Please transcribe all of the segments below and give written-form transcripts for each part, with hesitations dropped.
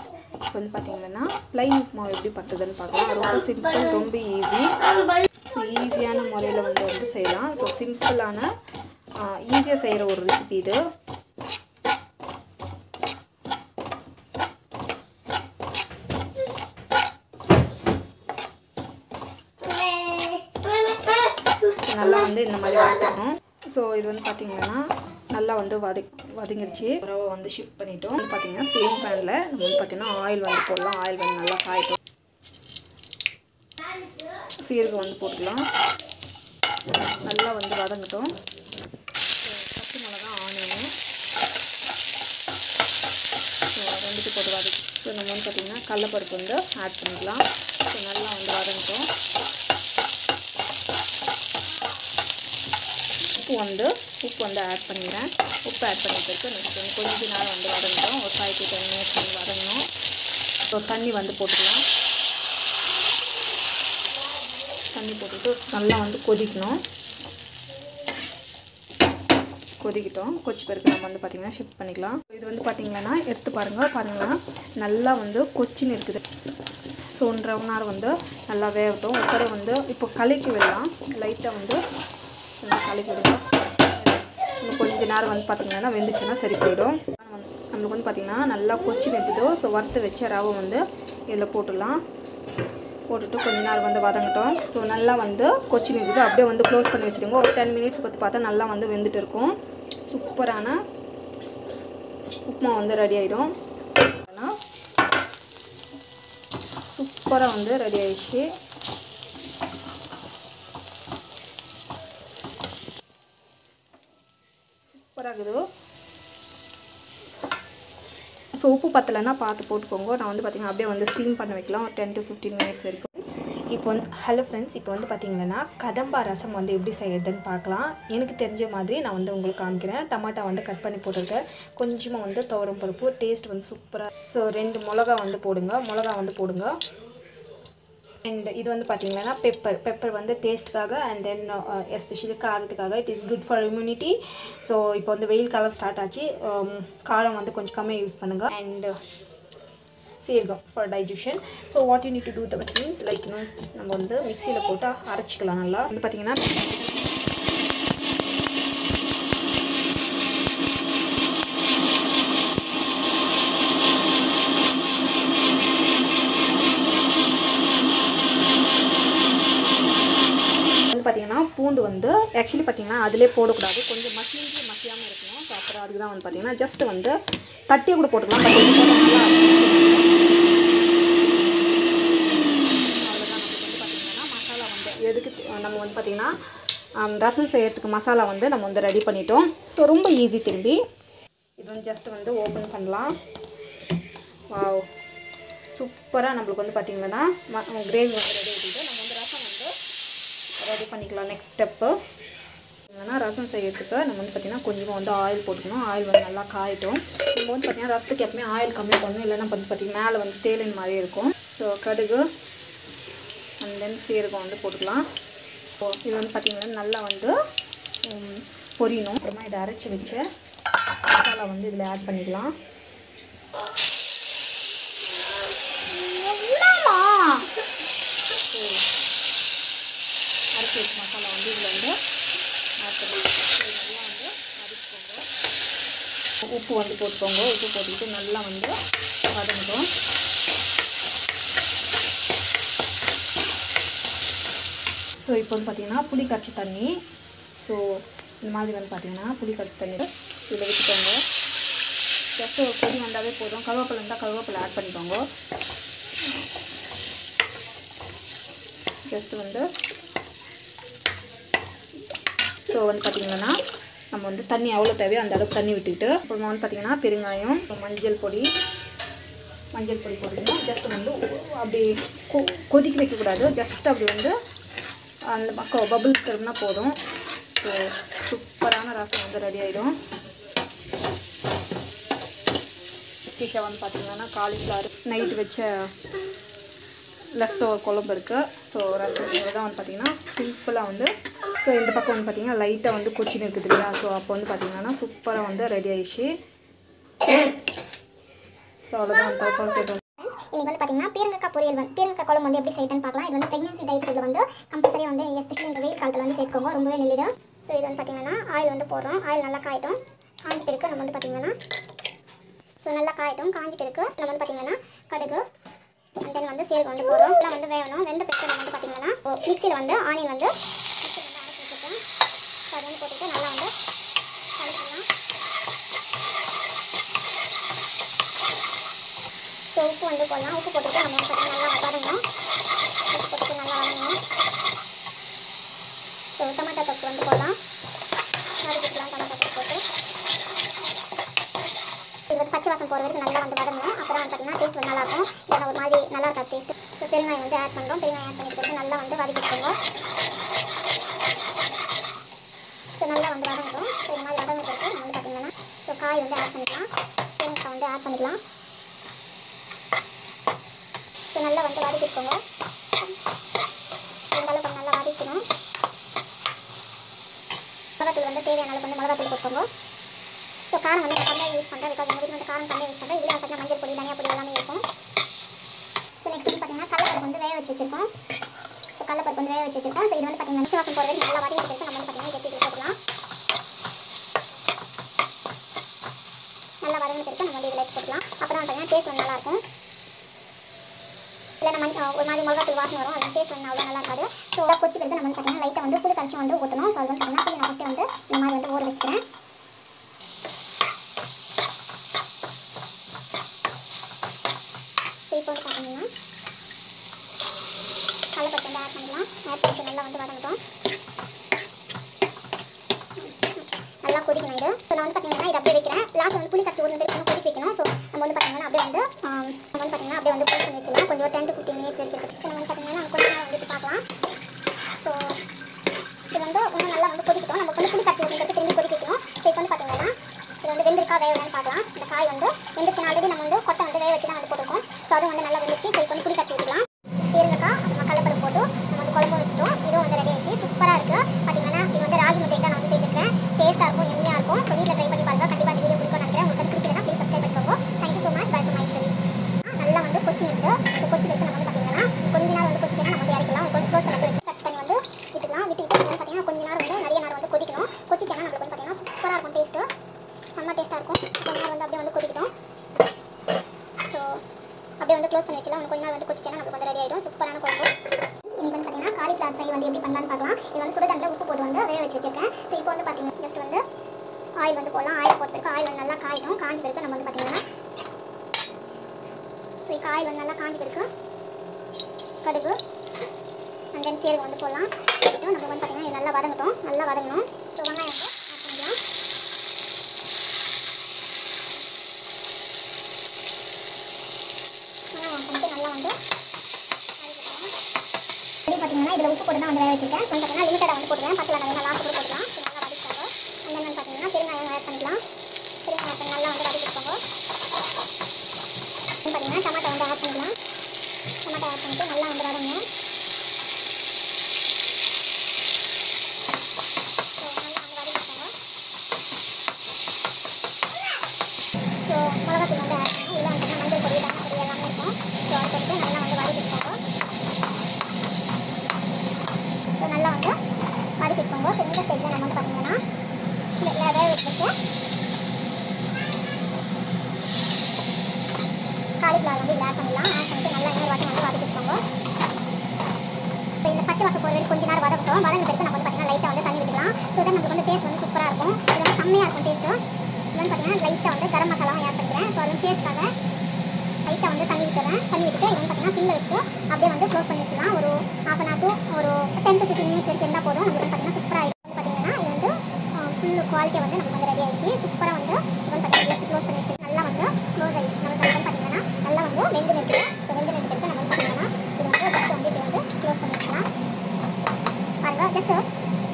Friends. இப்போ வந்து பார்த்தீங்கன்னா ப்ளைன் உப்புமா எப்படி பண்ணுறதுன்னு பார்க்கலாம். ரொம்ப சிம்பிள், ரொம்ப ஈஸி. ஸோ ஈஸியான முறையில் வந்து செய்யலாம். ஸோ சிம்பிளான ஈஸியாக செய்கிற ஒரு ரெசிபி இது. நல்லா வந்து இந்த மாதிரி வதக்கணும். ஸோ இது வந்து பார்த்திங்கன்னா நல்லா வந்து வதங்கிடுச்சு. ரவை வந்து ஷிஃப்ட் பண்ணிட்டோம். பார்த்திங்கன்னா சேம் பேனில் நம்ம வந்து பார்த்திங்கன்னா ஆயில் வந்து போடலாம். ஆயில் வந்து நல்லா காயட்டும். சீரகம் வந்து போட்டுக்கலாம். நல்லா வந்து வதங்கட்டும். பச்சை மிளகா, ஆனியனு ரெண்டுக்கு போட்டு வதக்கி. ஸோ நம்ம வந்து பார்த்திங்கன்னா கடலைப்பருப்பு வந்து ஆட் பண்ணிக்கலாம். ஸோ நல்லா வந்து வதங்கட்டும். உப்பு வந்து ஆட் பண்ணிக்கிறேன். உப்பு ஆட் பண்ணிட்டு நெக்ஸ்ட் வந்து கொஞ்ச நேரம் வந்து வதங்கணும். ஒரு 5 to 10 minutes வந்து வதங்கணும். ஸோ தண்ணி வந்து போட்டுக்கலாம். தண்ணி போட்டுட்டு நல்லா வந்து கொதிக்கணும். கொதிக்கிட்டோம். கொச்சி பிறகு நம்ம வந்து பார்த்திங்கன்னா ஷிஃப்ட் பண்ணிக்கலாம். இது வந்து பார்த்திங்கன்னா எடுத்து பாருங்கள் நல்லா வந்து கொச்சின்னு இருக்குது. ஸோ 1.5 மணி நேரம் வந்து நல்லா வேகட்டும். ஒருத்தர வந்து இப்போ கலக்கி விடலாம். லைட்டாக வந்து கலக்கி விடுங்க. இன்னும் கொஞ்சம் நேரம் வந்து பார்த்திங்கன்னா வெந்துச்சுன்னா சரி போயிடும். நம்மளுக்கு வந்து பார்த்திங்கன்னா நல்லா கொச்சி நிற்குதோ. ஸோ வறுத்து வச்ச ரவை வந்து இதில் போட்டுடலாம். போட்டுட்டு கொஞ்ச நேரம் வந்து வதங்கட்டும். ஸோ நல்லா வந்து கொச்சி நிற்குது. அப்படியே வந்து க்ளோஸ் பண்ணி வச்சுடுங்க. ஒரு 10 minutes பார்த்தா நல்லா வந்து வெந்துட்டு இருக்கும். சூப்பரான உப்புமா வந்து ரெடி ஆகிடும். சூப்பராக வந்து ரெடி ஆகிடுச்சு. சூப்பராக இருக்குது. ஸோ உப்பு பத்தலைன்னா பார்த்து போட்டுக்கோங்க. நான் வந்து பார்த்திங்கன்னா அப்படியே வந்து ஸ்டீம் பண்ண வைக்கலாம். ஒரு 10 to 15 minutes வரைக்கும். இப்போ வந்து ஹலோ ஃப்ரெண்ட்ஸ், இப்போ வந்து பார்த்திங்கன்னா கதம்பா ரசம் வந்து எப்படி செய்யறதுன்னு பார்க்கலாம். எனக்கு தெரிஞ்ச மாதிரி நான் வந்து உங்களுக்கு காமிக்கிறேன். டமாட்டா வந்து கட் பண்ணி போட்டிருக்கேன். கொஞ்சமாக வந்து துவரம் பருப்பு. டேஸ்ட் வந்து சூப்பராக. ஸோ 2 மிளகா வந்து போடுங்க. அண்ட் இது வந்து பார்த்திங்கன்னா பெப்பர் வந்து டேஸ்ட்டுக்காக அண்ட் தென் எஸ்பெஷலி காரத்துக்காக. It is good for immunity. So இப்போ வந்து வெயில் காலம் ஸ்டார்ட் ஆச்சு. காரம் வந்து கொஞ்சம் கம்மியாக யூஸ் பண்ணுங்கள். அண்ட் சீரகம் for digestion. So what you need to do that means like நம்ம வந்து மிக்சியில் போட்டு அரைச்சிக்கலாம். நல்லா வந்து பார்த்திங்கன்னா பூண்டு வந்து ஆக்சுவலி பார்த்திங்கன்னா அதிலே போடக்கூடாது. கொஞ்சம் மசியாமல் இருக்கணும். ஸோ அப்புறம் அதுக்கு தான் வந்து பார்த்திங்கன்னா ஜஸ்ட் வந்து தட்டியை கூட போட்டுக்கலாம். அவ்வளோதான். நம்மளுக்கு வந்து பார்த்திங்கன்னா மசாலா வந்து எதுக்கு நம்ம வந்து பார்த்திங்கன்னா ரசம் செய்யறதுக்கு மசாலா வந்து நம்ம வந்து ரெடி பண்ணிட்டோம். ஸோ ரொம்ப ஈஸி. திரும்பி இது வந்து ஜஸ்ட் வந்து ஓப்பன் பண்ணலாம். வாவ், சூப்பராக நம்மளுக்கு வந்து பார்த்திங்கன்னா கிரேவி வந்து ரெடி ஆகிட்டு நம்ம வந்து ரசம் வந்து ரெடி பண்ணிக்கலாம். நெக்ஸ்ட் ஸ்டெப்பு என்னன்னா ரசம் செய்யறதுக்கு நம்ம வந்து பார்த்திங்கன்னா கொஞ்சமாக வந்து ஆயில் போட்டுக்கணும். ஆயில் வந்து நல்லா காயட்டும். நம்ம வந்து பார்த்திங்கன்னா ரசத்துக்கு எப்பவுமே ஆயில் கம்மி பண்ணணும். இல்லைன்னா வந்து பார்த்திங்கன்னா மேலே வந்து தேலின் மாதிரி இருக்கும். ஸோ கடுகு அண்ட் தென் சீரகம் வந்து போட்டுக்கலாம். ஸோ இது வந்து பார்த்திங்கன்னா நல்லா வந்து பொரியணும். அப்புறமா இதை அரைச்சி வச்ச மசாலா வந்து இதில் ஆட் பண்ணிக்கலாம். அரைச்சி வச்ச மசாலா வந்து இதில் வந்து ஆட் பண்ணிக்கலாம். நல்லா வந்து அரைச்சிக்கோங்க. உப்பு வந்து போட்டுக்கோங்க. உப்பு போட்டுக்கிட்டு நல்லா வந்து வதங்கட்டும். ஸோ இப்போ வந்து பார்த்திங்கன்னா புளி கரைச்சி தண்ணி. ஸோ இந்த மாதிரி வந்து பார்த்திங்கன்னா புளி கரைச்சி தண்ணி இதில் விட்டுக்கோங்க. ஜஸ்ட்டு ஒரு கொதி வந்தாவே போதும். கருவேப்பிலை இருந்தால் கருவேப்பிலை ஆட் பண்ணிக்கோங்க. ஜஸ்ட் வந்து ஸோ வந்து பார்த்திங்கன்னா நம்ம வந்து தண்ணி எவ்வளோ தேவையோ அந்த அளவுக்கு தண்ணி விட்டுக்கிட்டு அப்புறமா வந்து பார்த்திங்கன்னா பெருங்காயம், மஞ்சள் பொடி போட்டுக்கணும். ஜஸ்ட் வந்து அப்படி கொதிக்க வைக்கக்கூடாது. ஜஸ்ட் அப்படி வந்து அந்த பக்கம் பபுள் திரும்பினா போதும். ஸோ சூப்பரான ரசம் வந்து ரெடி ஆகிடும். டிஷ்ஷாக வந்து பார்த்திங்கன்னா காலிஃப்ளவர் நைட்டு வச்ச லெஃப்ட் ஓவர் குழம்பு இருக்குது. ஸோ ரசம் தான் வந்து பார்த்திங்கன்னா சிம்பிளாக வந்து. ஸோ இந்த பக்கம் வந்து பார்த்திங்கன்னா லைட்டாக வந்து கொச்சின்னு இருக்குது இல்லையா. ஸோ அப்போ வந்து பார்த்திங்கன்னா சூப்பராக வந்து ரெடி ஆகிடுச்சு. ஸோ அவ்வளோதான் பர்ஃபெக்ட். இன்னைக்கு வந்து பார்த்தீங்கன்னா பீரங்காய் பொரியல் பீரங்காய் குழம்பு வந்து எப்படி செய்யணும்னு பார்க்கலாம். இது வந்து ப்ரெக்னன்சி டயட்டுக்கு வந்து கம்பல்சரி வந்து எஸ்பெஷலி இந்த வெயில் காலத்தில் வந்து சேர்த்துக்கோங்க, ரொம்பவே நல்லது. ஸோ இது வந்து பார்த்தீங்கன்னா ஆயில் வந்து போடுறோம். ஆயில் நல்லா காயட்டும். காஞ்சி பிறகு நம்ம வந்து பார்த்தீங்கன்னா நல்லா காயட்டும். காஞ்சி பிறகு நம்ம வந்து பார்த்தீங்கன்னா கடுகு தென் வந்து சீரகம் வந்து போடுறோம். எல்லாம் வந்து வேகணும். வெந்த பிறகு நம்ம வந்து பார்த்தீங்கன்னா மிக்சியில் வந்து ஆனியன் வந்து அரைச்சி வச்சுருக்கேன். ஸோ அது வந்து போட்டுட்டு நல்லா வந்து கலக்கலாம். ஸோ உப்பு வந்து போடலாம். உப்பு போட்டுட்டு நம்ம வந்து பார்த்தீங்கன்னா நல்லா வதங்கணும். உப்பு போட்டுட்டு நல்லா வதங்கணும். ஸோ டொமேட்டோ தொக்கு வந்து போடலாம். வதக்கிக்கலாம். டொமேட்டோ தொக்கு போட்டு இது வந்து பச்சை வாசம் போகிற வரைக்கும் நல்லா வந்து வதங்கணும். அப்புறம் வந்து பார்த்தீங்கன்னா டேஸ்ட் வந்து நல்லாயிருக்கும். இல்லைனா ஒரு மாதிரி நல்லா இருக்காது டேஸ்ட்டு. ஸோ பெருங்காயம் வந்து ஆட் பண்ணுறோம். பெருங்காயம் ஆட் பண்ணிட்டு நல்லா வந்து வதக்கிக்கோங்க. ஸோ நல்லா வந்து வதங்கட்டும். ஸோ இந்த மாதிரி வதங்கிட்டு நம்ம வந்து பார்த்தீங்கன்னா ஸோ காய் வந்து ஆட் பண்ணிக்கலாம். பெருங்காய் வந்து ஆட் பண்ணிக்கலாம். ஸோ நல்லா வந்து வதக்கிக்கோங்க. இந்த அளவுக்கு நல்லா வதக்கணும். மிளகாத்தூள் வந்து தேவையான அளவுக்கு வந்து மிளகாத்தூள் போட்டுக்கோங்க. ஸோ காரம் வந்து நான் கம்மியாக யூஸ் பண்ணுறேன். பிகாஸ் எங்கள் வீட்டில் வந்து காரம் கம்மியாக யூஸ் பண்ணுறேன். இதில் பார்த்தீங்கன்னா மஞ்சள் பொடி தனியாக பொடி எல்லாமே இருக்கும். ஸோ நெக்ஸ்ட் வந்து பார்த்தீங்கன்னா கடலைப்பருப்பு வந்து வேக வச்சு வச்சுருக்கோம். ஸோ கடலைப்பருப்பு வந்து வேக வச்சு வச்சுருக்கோம். ஸோ இது வந்து பார்த்தீங்கன்னா பச்சை வாசம் போகிற வரைக்கும் நல்லா வதக்கிட்டு நம்ம வந்து பார்த்தீங்கன்னா கெட்டி போட்டுக்கலாம். நல்லா வதங்கிட்டு நம்ம வந்து இதில் போட்டுக்கலாம். அப்புறம் பார்த்தீங்கன்னா டேஸ்ட் வந்து நல்லாயிருக்கும். இல்லை நம்ம ஒரு மாதிரி மிளகாத்தூள் வாசனை வரும். அது டேஸ்ட் வந்து அவ்வளோ நல்லா இருக்காது. ஸோ கொச்சி பிறகு நம்ம வந்து பார்த்தீங்கன்னா லைட்டாக வந்து புளி கரைச்சி வந்து ஊற்றணும். ஸோ அது வந்து பார்த்தீங்கன்னா புளி நான் ஃபஸ்ட்டு வந்து இந்த மாதிரி வந்து ஊற வச்சுக்கிறேன். ஸோ இப்போ வந்து பார்த்தீங்கன்னா கடலைப்பருப்பு வந்து ஆட் பண்ணிக்கலாம். ஆட் பண்ணிட்டு நல்லா வந்து வதங்கட்டும். நல்லா கொதிக்கணும் இது. ஸோ நான் வந்து பார்த்தீங்கன்னா இது அப்படியே வைக்கிறேன். லாஸ்ட் வந்து புளி கரைச்சி ஒரு நிமிடம் கொதிக்க வைக்கணும். ஸோ நம்ம வந்து பார்த்தீங்கன்னா அப்படியே வந்து அப்படியே வந்து க்ளோஸ் பண்ணி வச்சுக்கலாம். கொஞ்சம் 10 to 15 minutes இருக்குது. ஸோ நம்ம வந்து பார்த்தீங்கன்னா கொஞ்சம் நேரம் வந்துட்டு பார்க்கலாம். ஸோ இது வந்து இன்னும் நல்லா வந்து கொதிக்கட்டும். நம்ம வந்து புளி கரைச்சி ஒரு நிமிடத்துக்கு திரும்பி கொதிக்க வைக்கணும். ஸோ இப்போ வந்து பார்த்தீங்கன்னா இது வந்து வெந்திருக்கா வேகலன்னு பார்க்கலாம். இந்த காய் வந்து வெந்துச்சுன்னா ஆல்ரெடி நம்ம வந்து கொட்டை வந்து வேக வச்சு தான் வந்து போட்டிருக்கோம். ஸோ அதுவும் வந்து நல்லா வெந்துச்சு. ஸோ இப்போ வந்து புளி கரைச்சி ஊற்றிக்கலாம். பீரங்காய் அப்புறமா கடலைப்பருப்பு போட்டு நம்ம வந்து குழம்பு வச்சுட்டோம். இதுவும் வந்து ரெடி ஆயிடுச்சு. சூப்பராக இருக்குது. பார்த்தீங்கன்னா இது வந்து ராகி முட்டை தான் நான் வந்து செஞ்சுருக்கேன். டேஸ்ட்டாக இருக்கும், எம்மியாக இருக்கும். ஸோ வீட்டில் ட்ரை பண்ணி பாருங்கள். கண்டிப்பாக இந்த வீடியோ பிடிக்கும் நினைக்கிறேன். உங்களுக்கு பிடிச்சிருந்தா ப்ளீஸ் சப்ஸ்கிரைப் பண்ணிக்கோங்க. Thank you so much. Bye for my story. நல்லா வந்து கொச்சி நிறுத்து. ஸோ கொச்சி நிறுத்து நம்ம வந்து பார்த்தீங்கன்னா கொஞ்ச நேரம் வந்து கொச்சிச்சுன்னா நம்ம வந்து இறக்கலாம். கொஞ்சம் க்ளோஸ் பண்ணி வச்சு கட் பண்ணி வந்து விட்டுக்கலாம். விட்டுக்கிட்டு வந்து பார்த்தீங்கன்னா கொஞ்ச நேரம் வந்து நிறைய நேரம் வந்து கொதிக்கணும். கொச்சிச்சேன்னா நம்மளுக்கு வந்து பார்த்தீங்கன்னா சூப்பராக இருக்கும். டேஸ்ட்டு செம்ம டேஸ்ட்டாக இருக்கும். கொஞ்ச நேரம் வந்து அப்படியே வந்து கொதிக்கட்டும். ஸோ அப்படியே வந்து க்ளோஸ் பண்ணி வச்சுலாம். கொஞ்ச நேரம் வந்து கொச்சிச்சேன்னா நம்மளுக்கு வந்து ரெடி ஆகிடும். சூப்பரான குழம்பு. இன்றைக்கி வந்து பார்த்தீங்கன்னா காலிஃப்ளவர் ஃப்ரை வந்து எப்படி பண்ணலான்னு பார்க்கலாம். இது வந்து சுடுதண்ணில் உப்பு போட்டு வந்து வேக வச்சு வச்சிருக்கேன். ஸோ இப்போ வந்து பார்த்தீங்கன்னா ஜஸ்ட் வந்து ஆயில் வந்து போடலாம். ஆயில் போட்ட பிறகு ஆயில் வந்து நல்லா காயிடும். காஞ்சி பிறகு நம்ம வந்து பார்த்தீங்கன்னா ஸோ காய் வந்து நல்லா காஞ்சி பிறகு கடுகு அண்ட் தென் சீரகம் வந்து போடலாம். நம்ம வந்து பார்த்தீங்கன்னா இது நல்லா வதங்கட்டும். நல்லா வதங்கணும். ஸோ வெங்காயம் வந்து ஆட் பண்ணிக்கலாம். வெங்காயம் பண்ணிட்டு நல்லா வந்து பார்த்தீங்கன்னா இதில் உப்பு போட்டு தான் வந்து வேக வச்சிருக்கேன். ஸோ பார்த்தீங்கன்னா லிமிட்டடாக வந்து போட்டுருவேன். பத்தில் நல்லா லாஸ்ட் கூட போட்டுக்கலாம். ஸோ நல்லா வதக்கிட்டாங்க. அந்த மாதிரி பார்த்தீங்கன்னா பெருங்காயம் ஆட் பண்ணிக்கலாம். பெருங்காயம் நல்லா வந்து வதக்கிக்கோங்க. பார்த்தீங்கன்னா டமாட்டோ வந்து ஆட் பண்ணிக்கலாம். டமாட்டோ ஆட் பண்ணிட்டு நல்லா வந்து வதங்க. ஸோ நல்லா வந்து வதக்கிக்கோங்க. ஸோ மிளகாத்தூள் வந்து ஆட் பண்ணணும். இல்லை வந்து மஞ்சள் பொடி தனியாக பொடி எல்லாமே இருக்கும். ஸோ அது போட்டு நல்லா வந்து வதக்கிக்கோங்க. ஸோ நல்லா வந்து வதக்கிக்கோங்க. ஸோ இந்த ஸ்டேஜில் நம்ம வந்து பார்த்தீங்கன்னா வேக வச்சு காலிஃப்ளவர் வந்து இதில் ஆட் பண்ணலாம். ஆட் பண்ணிட்டு நல்லா இன்னொரு வாட்டி வந்து வதக்கிக்கோங்க. ஸோ இந்த பச்சை வாசம் போகிற வரைக்கும் கொஞ்சம் நேரம் வதக்கட்டும். வதங்க பிறகு நம்ம வந்து பார்த்தீங்கன்னா லைட்டாக வந்து தண்ணி விட்டுக்கலாம். ஸோ தான் நம்மளுக்கு வந்து டேஸ்ட் வந்து சூப்பராக இருக்கும். இது வந்து செம்மையாக இருக்கும் டேஸ்ட்டு. இது வந்து பார்த்தீங்கன்னா லைட்டாக வந்து கரம் மசாலாவும் ஆட் பண்ணிக்கிறேன். ஸோ அது வந்து டேஸ்ட்டாக லைட்டாக வந்து தண்ணி விட்டுறேன். தண்ணி விட்டுட்டு இது வந்து பார்த்தீங்கன்னா சிம்மில் வச்சுட்டு அப்படியே வந்து க்ளோஸ் பண்ணி வச்சுக்கலாம். ஒரு 1/2 hour to ஒரு 10 to 15 minutes வரைக்கும் இருந்தால் போதும். நம்மளுக்கு வந்து பார்த்தீங்கன்னா சூப்பராக இருக்கும். பார்த்தீங்கன்னா இது வந்து ஃபுல் குவாலிட்டியாக வந்து நமக்கு வந்து ரெடி ஆகிடுச்சு. சூப்பராக வந்து இது வந்து பார்த்தீங்கன்னா ஜஸ்ட் க்ளோஸ் பண்ணி வச்சு நல்லா வந்து க்ளோஸ் ஆகி நமக்கு வந்து பார்த்தீங்கன்னா நல்லா வந்து வெந்து நிறுத்து. ஸோ வெந்து நிறுத்துறதுக்கு நம்ம வந்து பார்த்தீங்கன்னா இது வந்து ஜஸ்ட் வந்து இப்படி வந்து க்ளோஸ் பண்ணி வச்சுக்கலாம். பாருங்கள் ஜஸ்ட்டு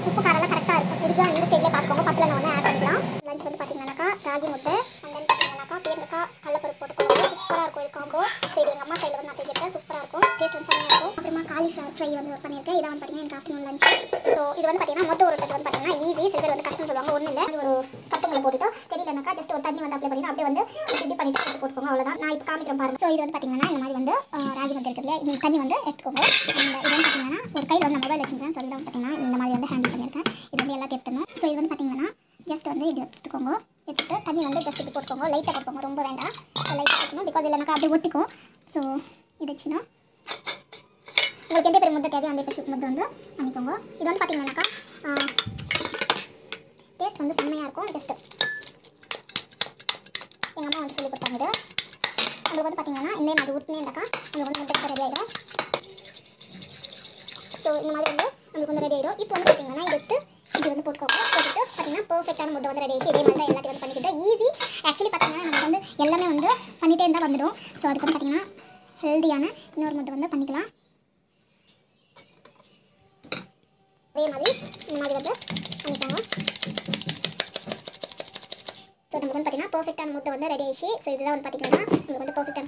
உப்பு காரெல்லாம் கரெக்டாக இருக்கும். இதுக்கு இந்த ஸ்டேஜில் பார்த்துக்கோங்க. 10ல் நான் வந்து ஆட் பண்ணிக்கலாம். லஞ்ச் வந்து பார்த்தீங்கன்னாக்கா ராகி முட்டை அண்ட் தென் பார்த்தீங்கன்னாக்கா பீரங்காய் கடலைப்பருப்பு போட்டுக்கோங்க. சூப்பராக இருக்கும் இது காம்போ. ஸோ இது எங்கள் அம்மா சைடில் வந்து நான் செஞ்சுருக்கேன். சூப்பராக இருக்கும். டேஸ்ட் வந்து செம்மையாக இருக்கும். அப்புறமா காலிஃப்ளவர் ஃப்ரை வந்து பண்ணியிருக்கேன். இதான் வந்து பார்த்தீங்கன்னா எனக்கு ஆஃப்டர்நூன் லஞ்ச். ஸோ இது வந்து பார்த்தீங்கன்னா மொத்தம் ஒரு தட்டு வந்து பார்த்தீங்கன்னா ஈஸி. சில பேர் வந்து கஷ்டம் சொல்லுவாங்க. ஒன்றும் இல்லை, ஒரு கப்புங்களை போட்டுட்டு தெரியலனாக்கா ஜஸ்ட் ஒரு தண்ணி வந்து அப்ளை பண்ணிட்டு அப்படியே வந்து இப்படி பண்ணிட்டு எடுத்து போட்டுக்கோங்க, அவ்வளோதான். நான் இப்போ காமிக்கிறேன் பாருங்கள். ஸோ இது வந்து பார்த்தீங்கன்னா இந்த மாதிரி வந்து ராகி வந்து இருக்குது இல்லையா, இந்த தண்ணி வந்து எடுத்துக்கோங்க. இது வந்து பார்த்தீங்கன்னா ஒரு கையில் வந்து மொபைல் வச்சுருக்கேன். ஸோ இதுதான் பார்த்தீங்கன்னா இந்த மாதிரி வந்து ஹேண்டில் பண்ணியிருக்கேன். இது வந்து எல்லாத்தையும் எடுத்துடணும். ஸோ இது வந்து பார்த்தீங்கன்னா ஜஸ்ட் வந்து இது எடுத்துக்கோங்க. எடுத்துட்டு தண்ணி வந்து ஜஸ்ட் இப்படி போட்டுக்கோங்க. லைட்டாக போட்டுக்கோங்க, ரொம்ப வேண்டாம். லைட்டாக போட்டுக்கணும், பிகாஸ் இல்லைனாக்கா அப்படியே ஒட்டிக்கும். ஸோ இது வச்சுன்னா உங்களுக்கு எந்த பேர் முட்டை தேவையோ அந்த பேர் முட்டை வந்து பண்ணிக்கோங்க. இது வந்து பார்த்தீங்கன்னாக்கா டேஸ்ட் வந்து செம்மையாக இருக்கும். ஜஸ்ட்டு எங்கள் அம்மா வந்து சொல்லி கொடுத்தாங்க. இது உங்களுக்கு வந்து பார்த்தீங்கன்னா இந்த மாதிரி ஊட்டினே இருந்தாக்கா உங்களுக்கு வந்து முட்டை ரெடி ஆகிடும். ஸோ இந்த மாதிரி வந்து நம்மளுக்கு வந்து ரெடி ஆகிடும். இப்போ வந்து பார்த்தீங்கன்னா இது எடுத்து இது வந்து போட்டுக்கோங்க. போட்டுட்டு பார்த்தீங்கன்னா பர்ஃபெக்டான முட்டை வந்து ரெடி ஆகிடுச்சு. இதே மாதிரி தான் எல்லாத்தையும் வந்து பண்ணிக்கிட்டு ஈஸி. ஆக்சுவலி பார்த்தீங்கன்னா நமக்கு வந்து எல்லாமே வந்து பண்ணிகிட்டே இருந்தால் வந்துடும். ஸோ அதுக்கு வந்து பார்த்தீங்கன்னா ஹெல்த்தியான இன்னொரு முட்டை வந்து பண்ணிக்கலாம். அதே மாதிரி இந்த மாதிரி வந்து பண்ணிக்கோங்க. ஸோ நமக்கு வந்து பார்த்தீங்கன்னா பர்ஃபெக்டான முட்டை வந்து ரெடி ஆகிடுச்சு. ஸோ இதுதான் வந்து பார்த்தீங்கன்னா உங்களுக்கு வந்து பர்ஃபெக்டான